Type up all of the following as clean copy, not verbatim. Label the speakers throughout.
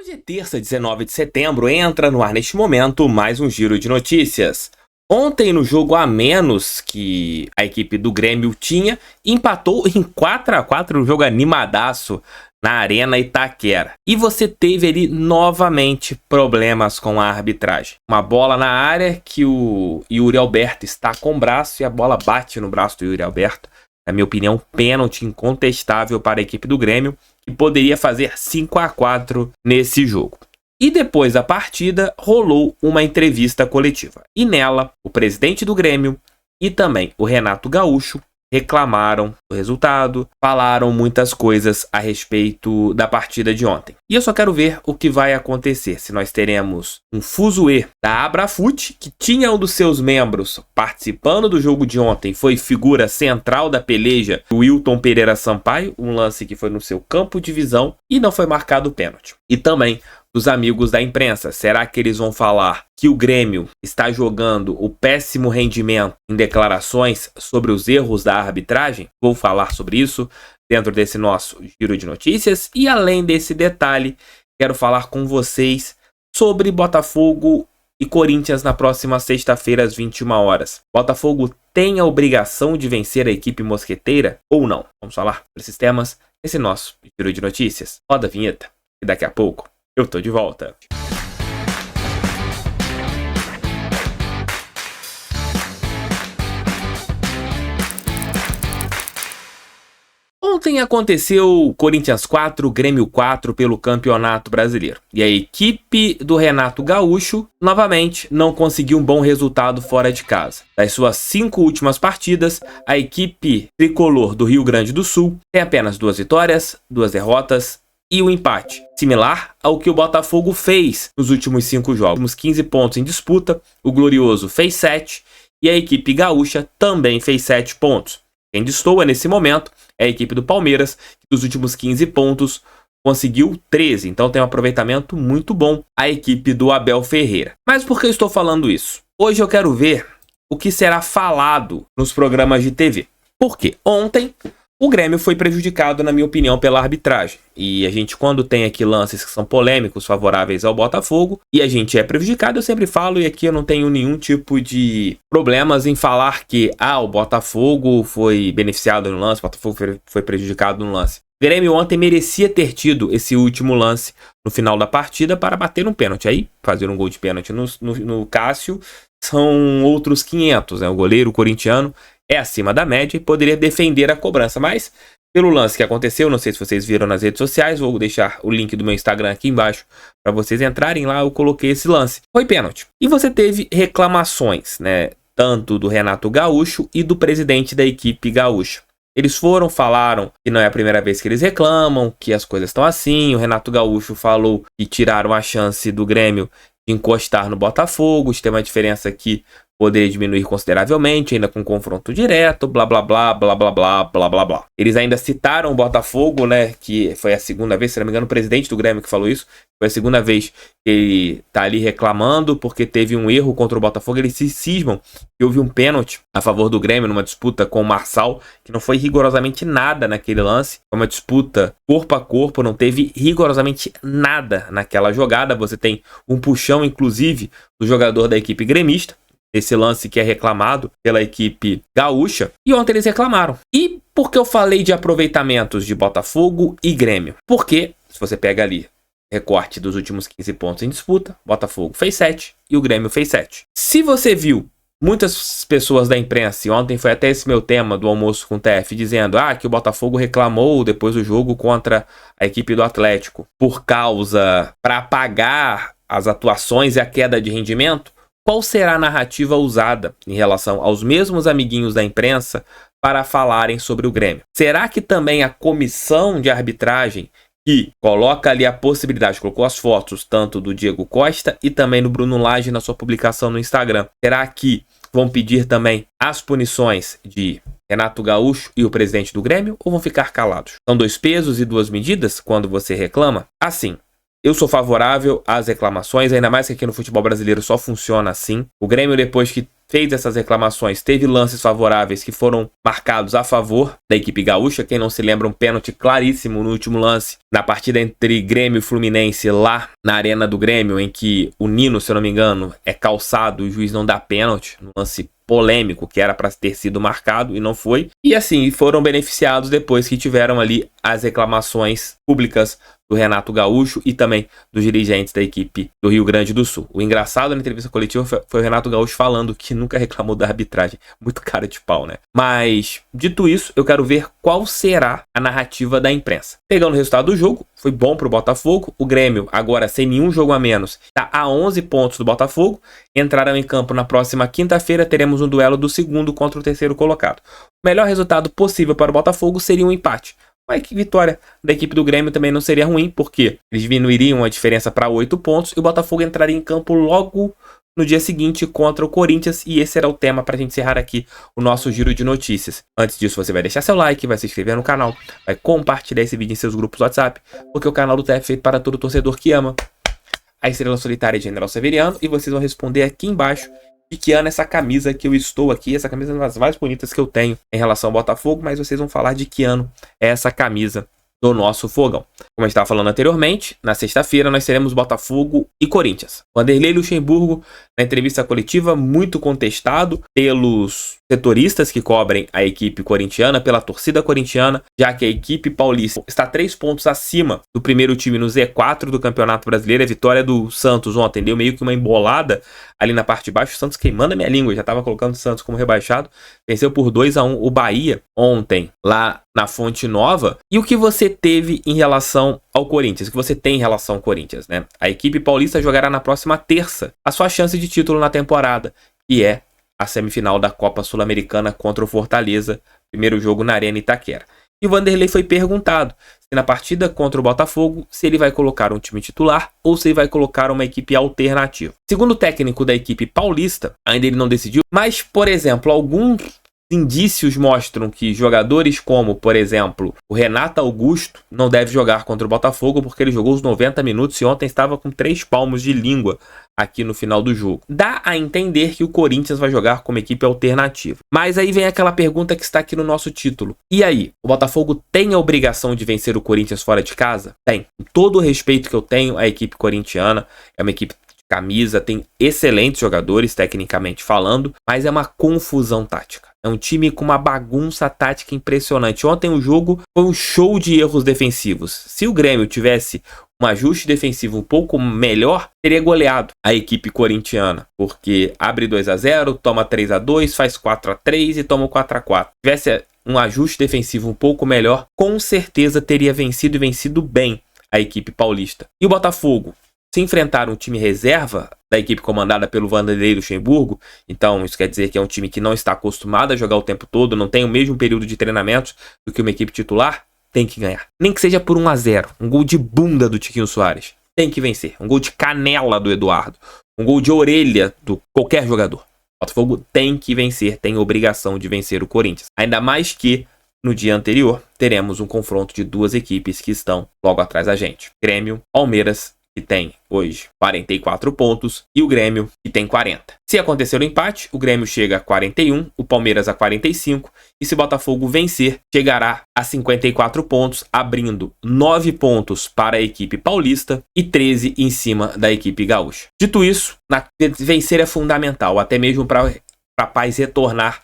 Speaker 1: Hoje é terça, 19 de setembro, entra no ar neste momento mais um giro de notícias. Ontem, no jogo a menos que a equipe do Grêmio tinha, empatou em 4-4, um jogo animadaço na Arena Itaquera. E você teve ali novamente problemas com a arbitragem. Uma bola na área que o Yuri Alberto está com o braço e a bola bate no braço do Yuri Alberto. Na minha opinião, pênalti incontestável para a equipe do Grêmio, que poderia fazer 5-4 nesse jogo. E depois da partida, rolou uma entrevista coletiva. E nela, o presidente do Grêmio e também o Renato Gaúcho reclamaram do resultado, falaram muitas coisas a respeito da partida de ontem. E eu só quero ver o que vai acontecer, se nós teremos um fuzuê da Abrafute, que tinha um dos seus membros participando do jogo de ontem, foi figura central da peleja, o Wilton Pereira Sampaio, um lance que foi no seu campo de visão e não foi marcado pênalti. E também dos amigos da imprensa, será que eles vão falar que o Grêmio está jogando o péssimo rendimento em declarações sobre os erros da arbitragem? Vou falar sobre isso dentro desse nosso giro de notícias. E além desse detalhe, quero falar com vocês sobre Botafogo e Corinthians na próxima sexta-feira às 21 horas. Botafogo tem a obrigação de vencer a equipe mosqueteira ou não? Vamos falar sobre esses temas nesse nosso giro de notícias. Roda a vinheta e daqui a pouco eu tô de volta. Ontem aconteceu Corinthians 4, Grêmio 4 pelo Campeonato Brasileiro. E a equipe do Renato Gaúcho, novamente, não conseguiu um bom resultado fora de casa. Das suas 5 últimas partidas, a equipe tricolor do Rio Grande do Sul tem apenas 2 vitórias, 2 derrotas e o empate, similar ao que o Botafogo fez nos últimos 5 jogos. Temos 15 pontos em disputa, o Glorioso fez 7 e a equipe gaúcha também fez 7 pontos. Quem destoa nesse momento é a equipe do Palmeiras, que dos últimos 15 pontos conseguiu 13, então tem um aproveitamento muito bom a equipe do Abel Ferreira. Mas por que eu estou falando isso? Hoje eu quero ver o que será falado nos programas de TV. Porque ontem o Grêmio foi prejudicado, na minha opinião, pela arbitragem. E a gente, quando tem aqui lances que são polêmicos, favoráveis ao Botafogo, e a gente é prejudicado, eu sempre falo, e aqui eu não tenho nenhum tipo de problemas em falar que o Botafogo foi beneficiado no lance, o Botafogo foi prejudicado no lance. O Grêmio ontem merecia ter tido esse último lance no final da partida para bater um pênalti. Aí, fazer um gol de pênalti no Cássio são outros 500, né? O goleiro corintiano é acima da média e poderia defender a cobrança, mas pelo lance que aconteceu, não sei se vocês viram nas redes sociais, vou deixar o link do meu Instagram aqui embaixo para vocês entrarem lá, eu coloquei esse lance. Foi pênalti. E você teve reclamações, né, tanto do Renato Gaúcho e do presidente da equipe gaúcha. Eles falaram que não é a primeira vez que eles reclamam, que as coisas estão assim. O Renato Gaúcho falou que tiraram a chance do Grêmio de encostar no Botafogo, tem uma diferença aqui, poderia diminuir consideravelmente, ainda com confronto direto, blá blá blá, blá blá blá, blá blá blá. Eles ainda citaram o Botafogo, né, que foi a segunda vez, se não me engano, o presidente do Grêmio que falou isso, foi a segunda vez que ele tá ali reclamando, porque teve um erro contra o Botafogo, eles se cismam que houve um pênalti a favor do Grêmio numa disputa com o Marçal, que não foi rigorosamente nada naquele lance, foi uma disputa corpo a corpo, não teve rigorosamente nada naquela jogada, você tem um puxão, inclusive, do jogador da equipe gremista, esse lance que é reclamado pela equipe gaúcha, e ontem eles reclamaram. E por que eu falei de aproveitamentos de Botafogo e Grêmio? Porque, se você pega ali, recorte dos últimos 15 pontos em disputa, Botafogo fez 7 e o Grêmio fez 7. Se você viu muitas pessoas da imprensa, e ontem foi até esse meu tema do almoço com o TF, dizendo que o Botafogo reclamou depois do jogo contra a equipe do Atlético, para apagar as atuações e a queda de rendimento, qual será a narrativa usada em relação aos mesmos amiguinhos da imprensa para falarem sobre o Grêmio? Será que também a comissão de arbitragem, que coloca ali a possibilidade, colocou as fotos tanto do Diego Costa e também do Bruno Lage na sua publicação no Instagram, será que vão pedir também as punições de Renato Gaúcho e o presidente do Grêmio ou vão ficar calados? São 2 pesos e 2 medidas quando você reclama? Assim, eu sou favorável às reclamações, ainda mais que aqui no futebol brasileiro só funciona assim. O Grêmio, depois que fez essas reclamações, teve lances favoráveis que foram marcados a favor da equipe gaúcha. Quem não se lembra, um pênalti claríssimo no último lance, na partida entre Grêmio e Fluminense, lá na Arena do Grêmio, em que o Nino, se eu não me engano, é calçado e o juiz não dá pênalti, no lance polêmico que era para ter sido marcado e não foi. E assim, foram beneficiados depois que tiveram ali as reclamações públicas do Renato Gaúcho e também dos dirigentes da equipe do Rio Grande do Sul. O engraçado na entrevista coletiva foi o Renato Gaúcho falando que nunca reclamou da arbitragem. Muito cara de pau, né? Mas, dito isso, eu quero ver qual será a narrativa da imprensa. Pegando o resultado do jogo, foi bom pro Botafogo. O Grêmio, agora sem nenhum jogo a menos, está a 11 pontos do Botafogo. Entrarão em campo na próxima quinta-feira. Teremos um duelo do segundo contra o terceiro colocado. O melhor resultado possível para o Botafogo seria um empate. Mas que vitória da equipe do Grêmio também não seria ruim, porque eles diminuiriam a diferença para 8 pontos e o Botafogo entraria em campo logo no dia seguinte contra o Corinthians, e esse era o tema para a gente encerrar aqui o nosso giro de notícias. Antes disso, você vai deixar seu like, vai se inscrever no canal, vai compartilhar esse vídeo em seus grupos WhatsApp, porque o canal do TF é feito para todo torcedor que ama a estrela solitária de General Severiano, e vocês vão responder aqui embaixo de que ano é essa camisa que eu estou aqui. Essa camisa é uma das mais bonitas que eu tenho em relação ao Botafogo, mas vocês vão falar de que ano é essa camisa do nosso Fogão. Como eu estava falando anteriormente, na sexta-feira nós teremos Botafogo e Corinthians. Vanderlei Luxemburgo, na entrevista coletiva, muito contestado pelos setoristas que cobrem a equipe corintiana, pela torcida corintiana, já que a equipe paulista está 3 pontos acima do primeiro time no Z4 do Campeonato Brasileiro. A vitória do Santos ontem deu meio que uma embolada ali na parte de baixo. O Santos queimando a minha língua, eu já estava colocando o Santos como rebaixado. Venceu por 2-1 o Bahia ontem, lá na Fonte Nova. E o que você teve em relação ao Corinthians, o que você tem em relação ao Corinthians, né? A equipe paulista jogará na próxima terça a sua chance de título na temporada, que é a semifinal da Copa Sul-Americana contra o Fortaleza, primeiro jogo na Arena Itaquera. E o Vanderlei foi perguntado se na partida contra o Botafogo, se ele vai colocar um time titular ou se ele vai colocar uma equipe alternativa. Segundo o técnico da equipe paulista, ainda ele não decidiu, mas, por exemplo, alguns indícios mostram que jogadores como, por exemplo, o Renato Augusto não deve jogar contra o Botafogo porque ele jogou os 90 minutos e ontem estava com 3 palmos de língua aqui no final do jogo. Dá a entender que o Corinthians vai jogar como equipe alternativa. Mas aí vem aquela pergunta que está aqui no nosso título. E aí, o Botafogo tem a obrigação de vencer o Corinthians fora de casa? Tem. Com todo o respeito que eu tenho à equipe corintiana, é uma equipe camisa, tem excelentes jogadores tecnicamente falando, mas é uma confusão tática. É um time com uma bagunça tática impressionante. Ontem o jogo foi um show de erros defensivos. Se o Grêmio tivesse um ajuste defensivo um pouco melhor, teria goleado a equipe corintiana, porque abre 2-0, toma 3-2, faz 4-3 e toma 4-4. Se tivesse um ajuste defensivo um pouco melhor, com certeza teria vencido e vencido bem a equipe paulista. E o Botafogo, se enfrentar um time reserva da equipe comandada pelo Vanderlei Luxemburgo, então isso quer dizer que é um time que não está acostumado a jogar o tempo todo, não tem o mesmo período de treinamentos do que uma equipe titular, tem que ganhar. Nem que seja por 1-0, um gol de bunda do Tiquinho Soares, tem que vencer. Um gol de canela do Eduardo, um gol de orelha do qualquer jogador. O Botafogo tem que vencer, tem obrigação de vencer o Corinthians. Ainda mais que no dia anterior teremos um confronto de duas equipes que estão logo atrás da gente. Grêmio, Palmeiras, que tem hoje 44 pontos, e o Grêmio, que tem 40. Se acontecer o empate, o Grêmio chega a 41, o Palmeiras a 45, e se o Botafogo vencer, chegará a 54 pontos, abrindo 9 pontos para a equipe paulista e 13 em cima da equipe gaúcha. Dito isso, vencer é fundamental, até mesmo para a paz retornar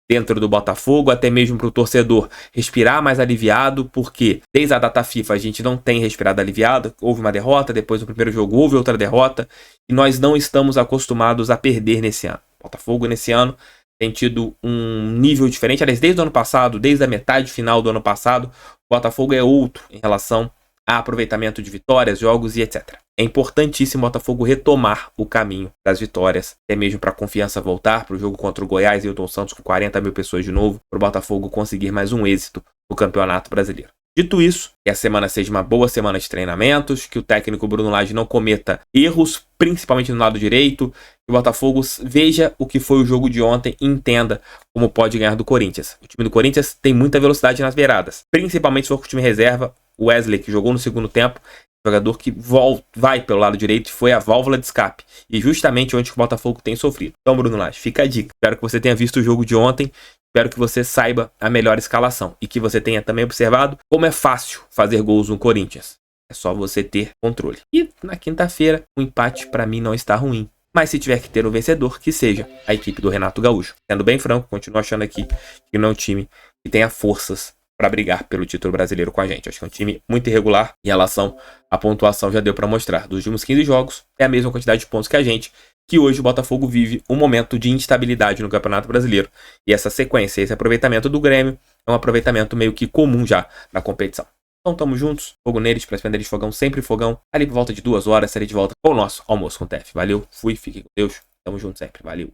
Speaker 1: dentro do Botafogo, até mesmo para o torcedor respirar mais aliviado, porque desde a data FIFA a gente não tem respirado aliviado, houve uma derrota, depois do primeiro jogo houve outra derrota, e nós não estamos acostumados a perder nesse ano. O Botafogo nesse ano tem tido um nível diferente, aliás, desde o ano passado, desde a metade final do ano passado, o Botafogo é outro em relação a aproveitamento de vitórias, jogos e etc. É importantíssimo o Botafogo retomar o caminho das vitórias, até mesmo para a confiança voltar, para o jogo contra o Goiás e o Hilton Santos com 40 mil pessoas de novo, para o Botafogo conseguir mais um êxito no Campeonato Brasileiro. Dito isso, que a semana seja uma boa semana de treinamentos, que o técnico Bruno Lage não cometa erros, principalmente no lado direito, que o Botafogo veja o que foi o jogo de ontem e entenda como pode ganhar do Corinthians. O time do Corinthians tem muita velocidade nas beiradas, principalmente se for com o time reserva. O Wesley, que jogou no segundo tempo, Jogador que vai pelo lado direito e foi a válvula de escape. E justamente onde o Botafogo tem sofrido. Então, Bruno Lage, fica a dica. Espero que você tenha visto o jogo de ontem. Espero que você saiba a melhor escalação. E que você tenha também observado como é fácil fazer gols no Corinthians. É só você ter controle. E na quinta-feira, o empate para mim não está ruim. Mas se tiver que ter um vencedor, que seja a equipe do Renato Gaúcho. Sendo bem franco, continuo achando aqui que não é um time que tenha forças para brigar pelo título brasileiro com a gente. Acho que é um time muito irregular em relação à pontuação, já deu para mostrar. Dos últimos 15 jogos, é a mesma quantidade de pontos que a gente, que hoje o Botafogo vive um momento de instabilidade no Campeonato Brasileiro. E essa sequência, esse aproveitamento do Grêmio, é um aproveitamento meio que comum já na competição. Então tamo juntos, fogo neles, para Esplendores Fogão, sempre fogão. Ali por volta de 2 horas, estarei de volta com o nosso almoço com o TF. Valeu, fui, fiquem com Deus, tamo junto sempre, valeu.